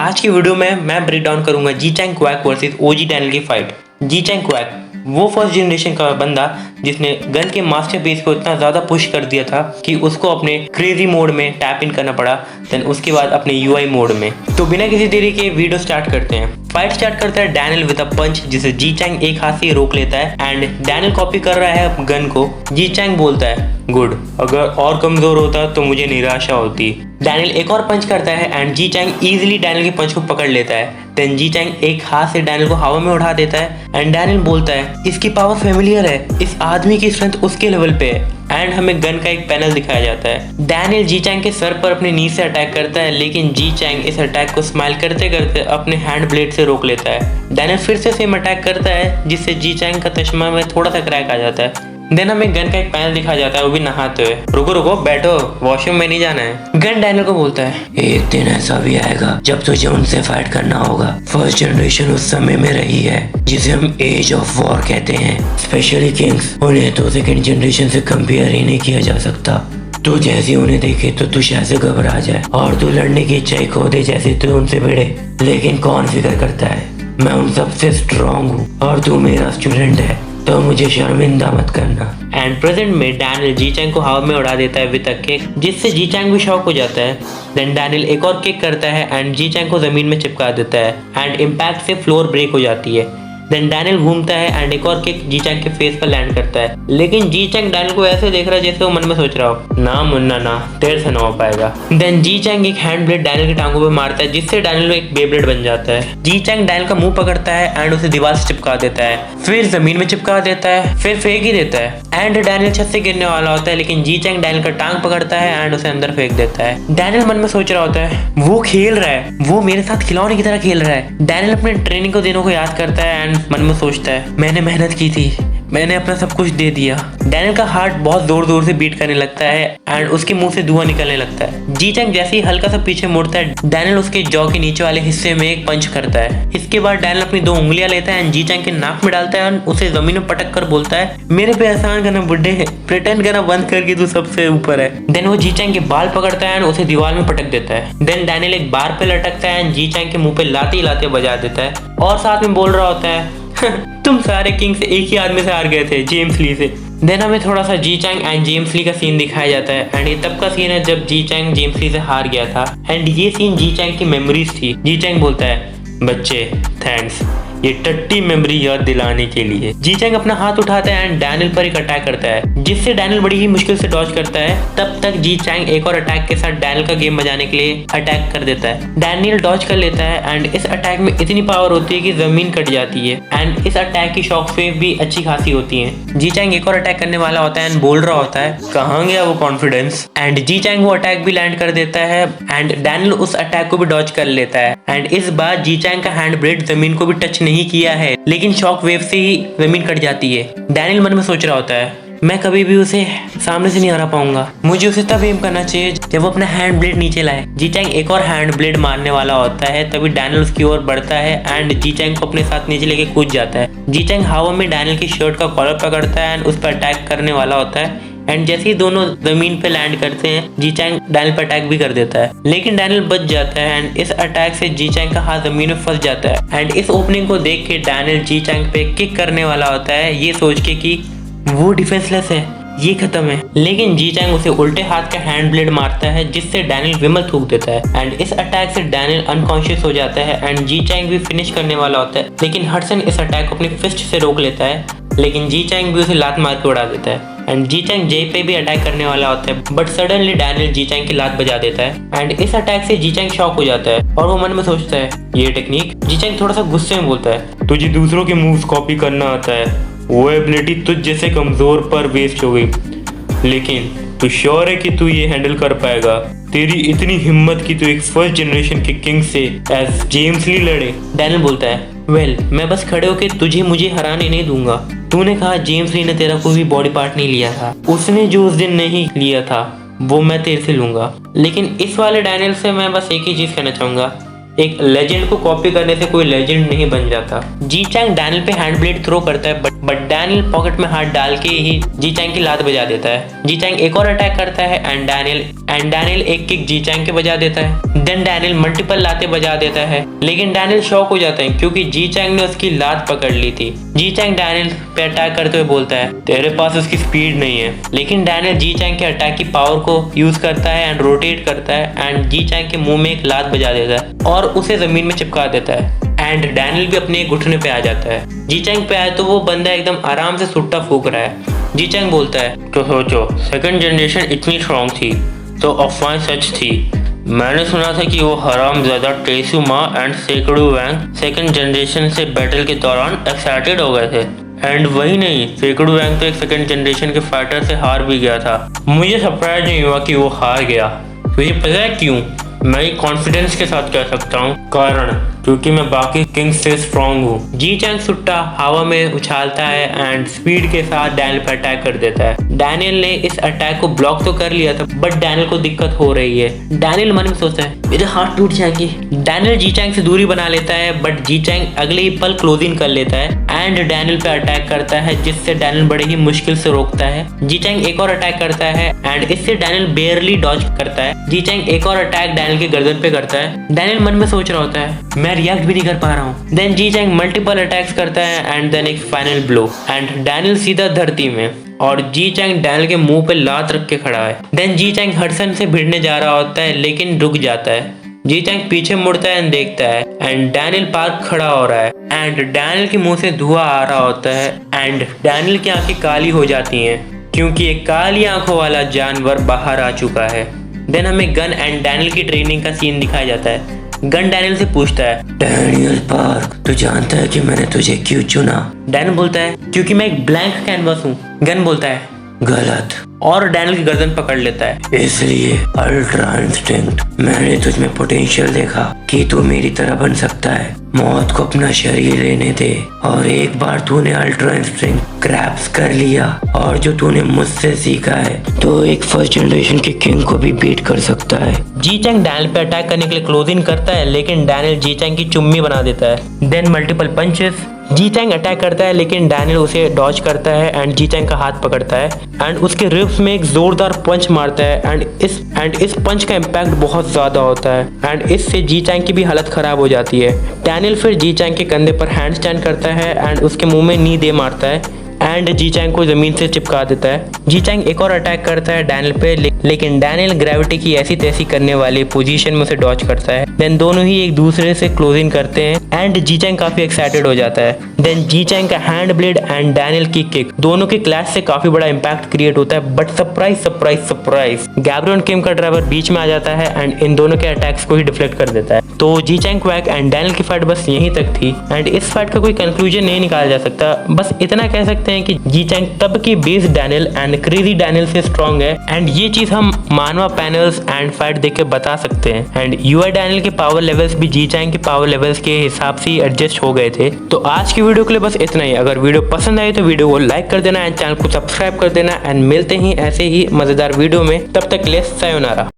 आज की वीडियो में मैं ब्रेक डाउन करूंगा जी चैंग क्वैक वर्सेस ओजी डैनियल की फाइट। जी चैंग क्वैक वो फर्स्ट जनरेशन का बंदा जिसने गन के मास्टरपीस को इतना ज़्यादा पुश कर दिया था कि उसको अपने क्रेजी मोड में टैप इन करना पड़ा, देन उसके बाद अपने यूआई मोड में। तो बिना किसी देरी के वीडियो स्टार्ट करते हैं। फाइट स्टार्ट करता है डैनियल विद अ पंच जिसे जी चैंग एक हाथ से रोक लेता है एंड डैनियल कॉपी कर रहा है गन को। जी चैंग बोलता है गुड, अगर और कमजोर होता तो मुझे निराशा होती। डैनियल एक और पंच करता है and Ji Chang easily Daniel के पंच को पकड़ लेता है। देन जी चैंग एक हाथ से डैनियल को हवा में उठा देता है एंड डैनियल बोलता है इसकी पावर फेमिलियर है, इस आदमी की स्ट्रेंथ उसके लेवल पे है। एंड हमें गन का एक पैनल दिखाया जाता है। डैनियल जी चैंग के सर पर अपने नी से अटैक करता है, लेकिन जी चैंग इस अटैक को स्माइल करते करते अपने हैंड ब्लेड से रोक लेता है। डैनियल फिर से सेम अटैक करता है जिससे जी चैंग का चश्मा में थोड़ा सा क्रैक आ जाता है। देन हमें गन का एक पैनल दिखाया जाता है, वो भी नहाते हुए। रुको रुको बैठो, वॉशरूम में नहीं जाना है। गन डैनियल को बोलता है एक दिन ऐसा भी आएगा जब तुझे उनसे फाइट करना होगा। फर्स्ट जनरेशन उस समय में रही है जिसे हम एज ऑफ वॉर कहते हैं। स्पेशली किंग्स, उन्हें तो सेकेंड जनरेशन से कंपेयर ही नहीं किया जा सकता। तू जैसे उन्हें देखे तो तू शायद घबरा जाए और तू लड़ने की इच्छा खो दे जैसे तू उनसे भिड़े। लेकिन कौन फिक्र करता है, मैं उन सबसे स्ट्रॉन्ग हूँ और तू मेरा स्टूडेंट है, तो मुझे शर्मिंदा मत करना। एंड प्रेजेंट में डैनियल जी चैंग को हवा में उड़ा देता है विद अ किक, जिससे जी चैंग भी शॉक हो जाता है। देन डैनियल एक और किक करता है एंड जी चैंग को जमीन में चिपका देता है एंड इम्पैक्ट से फ्लोर ब्रेक हो जाती है। देन डैनियल घूमता है एंड एक और किक जी चैंग के फेस पर लैंड करता है, लेकिन जी चैंग डैनियल को ऐसे देख रहा है जैसे वो मन में सोच रहा हो ना मुन्ना ना, तेरे से ना हो पाएगा। देन जी चैंग एक हैंड ब्लेड डैनियल की टांगों पे मारता है जिससे डैनियल एक बेब्लेड बन जाता है। जी चैंग डैनियल का मुंह पकड़ता है एंड उसे दीवार से चिपका देता है, फिर जमीन में चिपका देता है, फिर फेंक ही देता है एंड डैनियल छत से गिरने वाला होता है, लेकिन जी चैंग डैनियल का टांग पकड़ता है एंड उसे अंदर फेंक देता है। डैनियल मन में सोच रहा होता है वो खेल रहा है, वो मेरे साथ खिलौने की तरह खेल रहा है। डैनियल अपने ट्रेनिंग को दिनों को याद करता है एंड मन में सोचता है मैंने मेहनत की थी, मैंने अपना सब कुछ दे दिया। डैनियल का हार्ट बहुत जोर जोर से बीट करने लगता है एंड उसके मुंह से धुआं निकलने लगता है। जी चैंग जैसे ही हल्का सा पीछे मुड़ता है, डैनियल उसके जॉ के नीचे वाले हिस्से में एक पंच करता है। इसके बाद डैनियल अपनी 2 उंगलियां लेता है एंड जी चैंग के नाक में डालता है और उसे जमीन में पटक कर बोलता है मेरे पे एहसान करना बुड्ढे, प्रिटेंड करना बंद करके तू सबसे ऊपर है। देन वो जी चैंग के बाल पकड़ता है एंड उसे दीवार में पटक देता है। देन डैनियल एक बार पे लटकता है एंड जी चैंग के मुंह पे लाते लाते बजा देता है और साथ में बोल रहा होता है तुम सारे किंग्स एक ही आदमी से हार गए थे, जेम्स ली से। देन हमें थोड़ा सा जी चैंग एंड जेम्स ली का सीन दिखाया जाता है एंड ये तब का सीन है जब जी चैंग जेम्स ली से हार गया था एंड ये सीन जी चैंग की मेमोरीज थी। जी चैंग बोलता है बच्चे थैंक्स ये टट्टी मेमोरी याद दिलाने के लिए। जी चैंग अपना हाथ उठाता है एंड डैनियल पर एक अटैक करता है जिससे डैनियल बड़ी ही मुश्किल से डॉज करता है। तब तक जी चैंग एक और अटैक के साथ डैनियल का गेम बजाने के लिए अटैक कर देता है। डैनियल डॉज कर लेता है एंड इस अटैक में इतनी पावर होती है कि जमीन कट जाती है एंड इस अटैक की शॉक वेव भी अच्छी खासी होती है। जी चैंग एक और अटैक करने वाला होता है एंड बोल रहा होता है कहाँ गया वो कॉन्फिडेंस, एंड जी चैंग वो अटैक भी लैंड कर देता है एंड डैनियल उस अटैक को भी डॉज कर लेता है एंड इस बार जी चैंग का हैंड ब्लेड जमीन को भी टच नहीं किया है, लेकिन शॉक वेव से ही जमीन कट जाती है। डैनियल मन में सोच रहा होता है मैं कभी भी उसे सामने से नहीं हरा पाऊंगा, मुझे उसे तब एम करना चाहिए जब वो अपना हैंड ब्लेड नीचे लाए। जी चैंग एक और हैंड ब्लेड मारने वाला होता है, तभी डैनियल उसकी ओर बढ़ता है एंड जी चैंग को अपने साथ नीचे लेके कूद जाता है। जी चैंग हवा में डैनियल की शर्ट का कॉलर पकड़ता है एंड उस पर अटैक करने वाला होता है एंड जैसे ही दोनों जमीन पे लैंड करते हैं जी चैंग डैनियल पर अटैक भी कर देता है, लेकिन डैनियल बच जाता है एंड इस अटैक से जी चैंग का हाथ जमीन में फंस जाता है एंड इस ओपनिंग को देख के डैनियल जी चैंग पे किक करने वाला होता है ये सोच के कि वो डिफेंसलेस है, ये खत्म है, लेकिन जी चैंग उसे उल्टे हाथ का हैंड ब्लेड मारता है जिससे डैनियल विमल थूक देता है एंड इस अटैक से डैनियल अनकॉन्शियस हो जाता है एंड जी चैंग भी फिनिश करने वाला होता है, लेकिन हडसन इस अटैक को अपनी फिस्ट से रोक लेता है, लेकिन जी चैंग भी उसे लात मार के उड़ा देता है एंड जी चैंग जे पे भी अटैक करने वाला होता है, but suddenly Daniel Ji Chang की लात बजा देता है एंड इस अटैक से जी चैंग शॉक हो जाता है और वो मन में सोचता है ये टेक्निक। जी चैंग थोड़ा सा गुस्से में बोलता है तुझे दूसरों के मूव्स कॉपी करना आता है, वो एबिलिटी तुझ जैसे कमजोर पर वेस्ट हो गई, लेकिन तू श्योर है कि तू ये हैंडल कर पाएगा? तेरी इतनी हिम्मत कि तू एक फर्स्ट जनरेशन के किंग से एज जेम्स ली लड़े। डैनियल बोलता है वेल मैं बस खड़े होके तुझे मुझे हराने नहीं दूंगा, तूने कहा जेम्स ली ने तेरा कोई भी बॉडी पार्ट नहीं लिया था, उसने जो उस दिन नहीं लिया था वो मैं तेरे से लूंगा। लेकिन इस वाले डैनियल से मैं बस एक ही चीज कहना चाहूंगा, एक लेजेंड को कॉपी करने से कोई लेजेंड नहीं बन जाता। जी चैंग डैनियल पे हैंड ब्लेड थ्रो करता है बट डैनियल पॉकेट में हाथ डाल के ही जी चैंग की लात बजा देता है। जी चैंग एक और अटैक करता है एंड डैनियल एक किक जी चैंग के बजा देता है। देन डैनियल मल्टीपल लातें बजा देता है, लेकिन डैनियल शॉक हो जाता है क्योंकि जी चैंग ने उसकी लात पकड़ ली थी। जी चैंग डैनियल पे अटैक करते हुए बोलता है तेरे पास उसकी स्पीड नहीं है, लेकिन डैनियल जी चैंग के अटैक की पावर को यूज करता है एंड रोटेट करता है एंड जी चैंग के मुंह में एक लात बजा देता है और उसे जमीन में चिपका देता है एंड डैनियल भी अपने घुटने पे आ जाता है। जी चैंग पे आए तो वो बंदा एकदम आराम से सुट्टा फूक रहा है। जी चैंग बोलता है तो सोचो सेकंड जनरेशन इतनी स्ट्रॉन्ग थी तो अफवाहें सच थी। मैंने सुना था कि वो हरामजादा टेसुमा एंड सेकड़ू वैंग सेकंड जनरेशन से बैटल के दौरान एक्साइटेड हो गए थे एंड वही नहीं, सेकड़ू वैंग तो एक सेकंड जनरेशन के फाइटर से हार भी गया था। मुझे सरप्राइज नहीं हुआ कि वो हार गया। तुझे पता है क्यों? मैं कॉन्फिडेंस के साथ कह सकता हूँ कारण क्योंकि मैं बाकी किंग से स्ट्रॉन्ग हूँ। जी चैंग सुट्टा हवा में उछालता है एंड स्पीड के साथ डैनियल पर अटैक कर देता है। डैनियल ने इस अटैक को ब्लॉक तो कर लिया था बट डैनियल को दिक्कत हो रही है। डैनियल मन में सोचता है मेरे हाथ टूट जाएंगे। डैनियल जी चैंग से दूरी बना लेता है बट जी चैंग अगले ही पल क्लोजिंग कर लेता है एंड डैनियल पे अटैक करता है जिससे डैनियल बड़े ही मुश्किल से रोकता है। जी चैंग एक और अटैक करता है एंड इससे डैनियल बेयरली डॉज करता है। जी चैंग एक और अटैक डैनियल के गर्दन पे करता है। डैनियल मन में सोच रहा होता है मैं रिएक्ट भी नहीं कर पा रहा हूँ। देन जी चैंग मल्टीपल अटैक्स करता है एंड देन एक फाइनल ब्लो एंड डैनियल सीधा धरती में और जी चैंग डैनियल के मुंह पे लात रख के खड़ा है। देन जी चैंग हडसन से भिड़ने जा रहा होता है लेकिन रुक जाता है। जी चैंग पीछे मुड़ता है एंड देखता है एंड डैनियल पार्क खड़ा हो रहा है एंड डैनियल के मुंह से धुआं आ रहा होता है एंड डैनियल की आंखें काली हो जाती हैं क्योंकि एक काली आंखों वाला जानवर बाहर आ चुका है। देन हमें गन एंड डैनियल की ट्रेनिंग का सीन दिखाया जाता है। गन डैनियल से पूछता है डैनियल पार्क तू जानता है कि मैंने तुझे क्यों चुना? डैनियल बोलता है क्योंकि मैं एक ब्लैंक कैनवास हूँ। गन बोलता है गलत और डैनियल की गर्दन पकड़ लेता है इसलिए अल्ट्रा इंस्टिंक्ट मैंने तुझमें पोटेंशियल देखा कि तू मेरी तरह बन सकता है। मौत को अपना शरीर लेने दे और एक बार तूने अल्ट्रा इंस्टिंक्ट ग्रैब्स कर लिया और जो तूने मुझसे सीखा है तो एक फर्स्ट जनरेशन के किंग को भी बीट कर सकता है। जी चैंग डैनियल पे अटैक करने के लिए क्लोजिंग करता है लेकिन डैनियल जी चैंग की चुम्मी बना देता है। देन मल्टीपल पंचेस जी चैंग अटैक करता है लेकिन डैनियल उसे डॉज करता है एंड जी चैंग का हाथ पकड़ता है एंड उसके रिब्स में एक जोरदार पंच मारता है एंड इस पंच का इम्पैक्ट बहुत ज्यादा होता है एंड इससे जी चैंग की भी हालत खराब हो जाती है। डैनियल फिर जी चैंग के कंधे पर हैंड स्टैंड करता है एंड उसके मुंह में नी दे मारता है एंड जी चैंग को जमीन से चिपका देता है। जी चैंग एक और अटैक करता है डैनियल पे लेकिन डैनियल ग्रेविटी की ऐसी तैसी करने वाली पोजीशन में उसे डॉज करता है। देन दोनों ही एक दूसरे से क्लोजिंग करते हैं एंड जी चैंग काफी एक्साइटेड हो जाता है। देन जी चैंग का हैंड ब्लेड एंड डैनियल की किक दोनों के क्लैश से काफी बड़ा इंपैक्ट क्रिएट होता है but surprise surprise surprise Gabriel Kim का ड्राइवर बीच में आ जाता है एंड इन दोनों के अटैक्स को ही डिफ्लेक्ट कर देता है। तो जी चैंग क्वैक एंड डैनियल की फाइट बस यहीं तक थी एंड इस फाइट का कोई कंक्लूजन नहीं निकाला जा सकता। बस इतना कह सकते हैं कि जी चैंग तब की base Daniel and crazy Daniel से स्ट्रॉन्ग है एंड ये चीज हम मानवा पैनल्स एंड फाइट देख के बता सकते हैं एंड यूआई डैनियल के पावर लेवल्स भी जी चैंग के पावर लेवल्स के हिसाब से एडजस्ट हो गए थे। तो आज की वीडियो के लिए बस इतना ही। अगर वीडियो पसंद आई तो वीडियो को लाइक कर देना एंड चैनल को सब्सक्राइब कर देना एंड मिलते ही ऐसे ही मजेदार वीडियो में। तब तक के लिए सायोनारा।